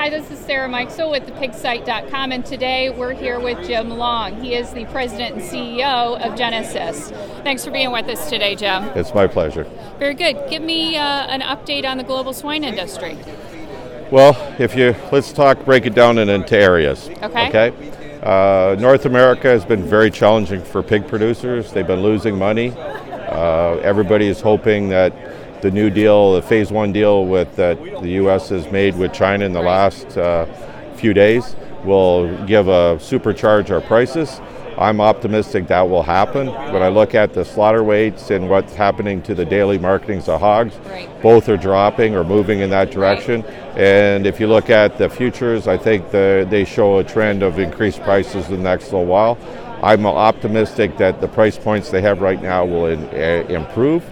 Hi, this is Sarah Mikesell with thepigsite.com, and today we're here with Jim Long. He is the president and CEO of Genesus. Thanks for being with us today, Jim. It's my pleasure. Very good. Give me an update on the global swine industry. Well, let's break it down into areas. Okay. North America has been very challenging for pig producers. They've been losing money. Everybody is hoping that the new deal, the phase one deal that the U.S. has made with China in the last few days will give a supercharge our prices. I'm optimistic that will happen. When I look at the slaughter weights and what's happening to the daily marketings of hogs, both are dropping or moving in that direction. And if you look at the futures, I think they show a trend of increased prices in the next little while. I'm optimistic that the price points they have right now will improve.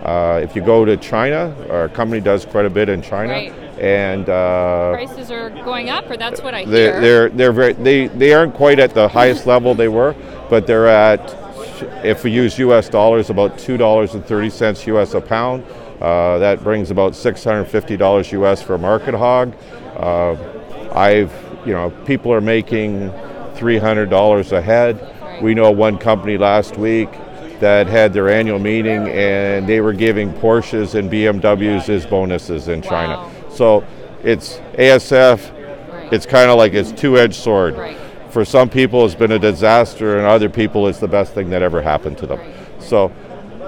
If you go to China, our company does quite a bit in China, and prices are going up, or that's what I hear. They aren't quite at the highest level they were, but they're at, if we use U.S. dollars, about $2.30 U.S. a pound. That brings about $650 U.S. for a market hog. People are making $300 a head. We know one company last week that had their annual meeting and they were giving Porsches and BMWs as bonuses in China. So it's ASF, it's kind of like it's two-edged sword. For some people it's been a disaster, and other people it's the best thing that ever happened to them. So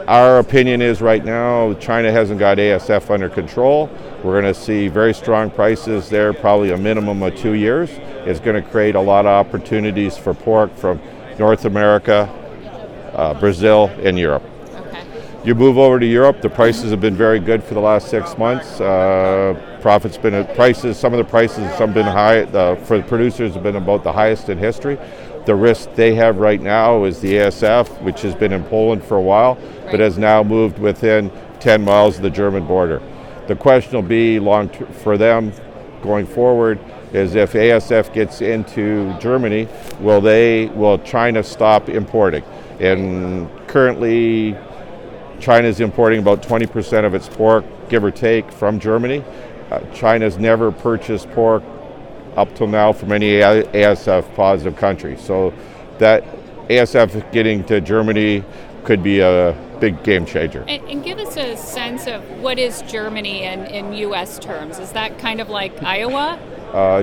our opinion is right now China hasn't got ASF under control. We're going to see very strong prices there, probably a minimum of 2 years. It's going to create a lot of opportunities for pork from North America, Brazil, and Europe. You move over to Europe, the prices have been very good for the last 6 months. Profits been at prices, some of the prices have been high, for the producers have been about the highest in history. The risk they have right now is the ASF, which has been in Poland for a while, but has now moved within 10 miles of the German border. The question will be for them going forward is if ASF gets into Germany, will China stop importing? And currently, China's importing about 20% of its pork, give or take, from Germany. China's never purchased pork up till now from any ASF positive country. So that ASF getting to Germany could be a big game changer. And give us a sense of what is Germany in U.S. terms? Is that kind of like Iowa?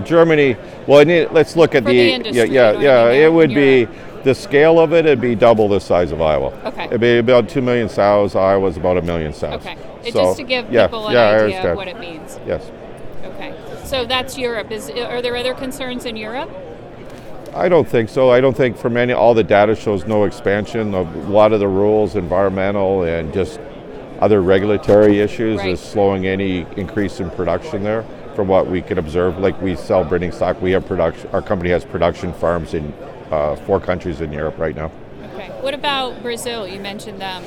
Germany, well, let's look at the industry. It would be, the scale of it, it'd be double the size of Iowa. It'd be about 2 million sows. Iowa's about 1 million sows. Just to give people an idea of what it means. Yes. Okay. So that's Europe. Are there other concerns in Europe? I don't think so. I don't think all the data shows no expansion of a lot of the rules, environmental and just other regulatory issues is slowing any increase in production there from what we can observe. Like we sell breeding stock. We have production. Our company has production farms in 4 countries in Europe right now. Okay. What about Brazil? You mentioned them.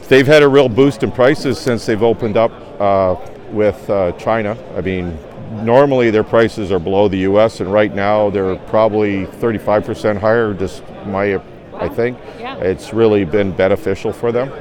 They've had a real boost in prices since they've opened up with China. I mean, normally their prices are below the U.S. and right now they're probably 35% higher. I think it's really been beneficial for them.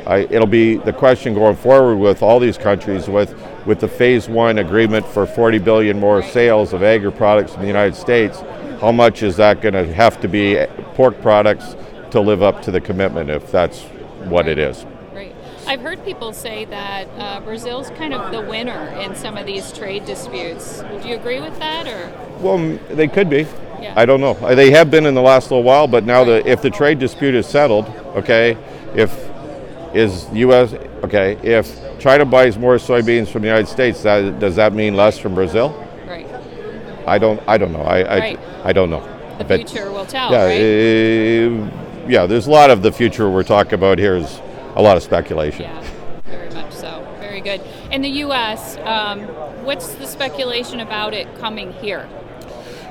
It'll be the question going forward with all these countries with the phase one agreement for 40 billion more sales of agri products in the United States. How much is that going to have to be pork products to live up to the commitment, if that's what it is? Right. I've heard people say that Brazil's kind of the winner in some of these trade disputes. Do you agree with that, or? Well, they could be. I don't know. They have been in the last little while, but now if the trade dispute is settled, if China buys more soybeans from the United States, does that mean less from Brazil? Right. I don't know. I don't know. The future will tell, there's a lot of the future we're talking about here is a lot of speculation. Yeah, very much so. Very good. In the U.S., what's the speculation about it coming here?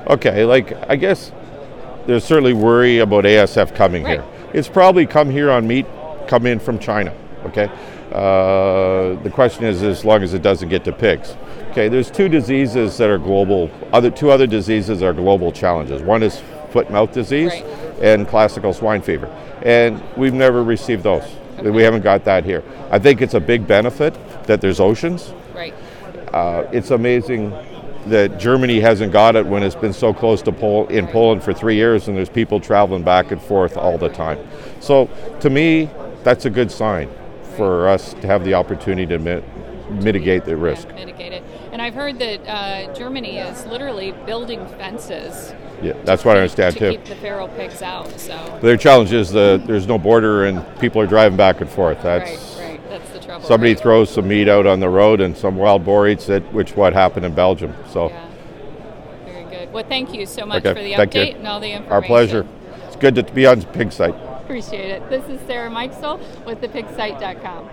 Okay, I guess there's certainly worry about ASF coming here. It's probably come in from China, The question is as long as it doesn't get to pigs. There's 2 diseases that are global, two other diseases are global challenges. One is foot and mouth disease and classical swine fever. And we've never received those. We haven't got that here. I think it's a big benefit that there's oceans. It's amazing that Germany hasn't got it when it's been so close to Poland for 3 years, and there's people traveling back and forth all the time. So to me, that's a good sign for us to have the opportunity to mitigate the risk. Yeah, mitigate it. And I've heard that Germany is literally building fences. Yeah, that's what I understand too. To keep the feral pigs out. So their challenge is there's no border and people are driving back and forth. That's right. That's the trouble. Somebody throws some meat out on the road and some wild boar eats it, which what happened in Belgium. So yeah. Very good. Well, thank you so much okay, for the update and all the information. Our pleasure. It's good to be on Pig Site. Appreciate it. This is Sarah Mikesell with thepigsite.com.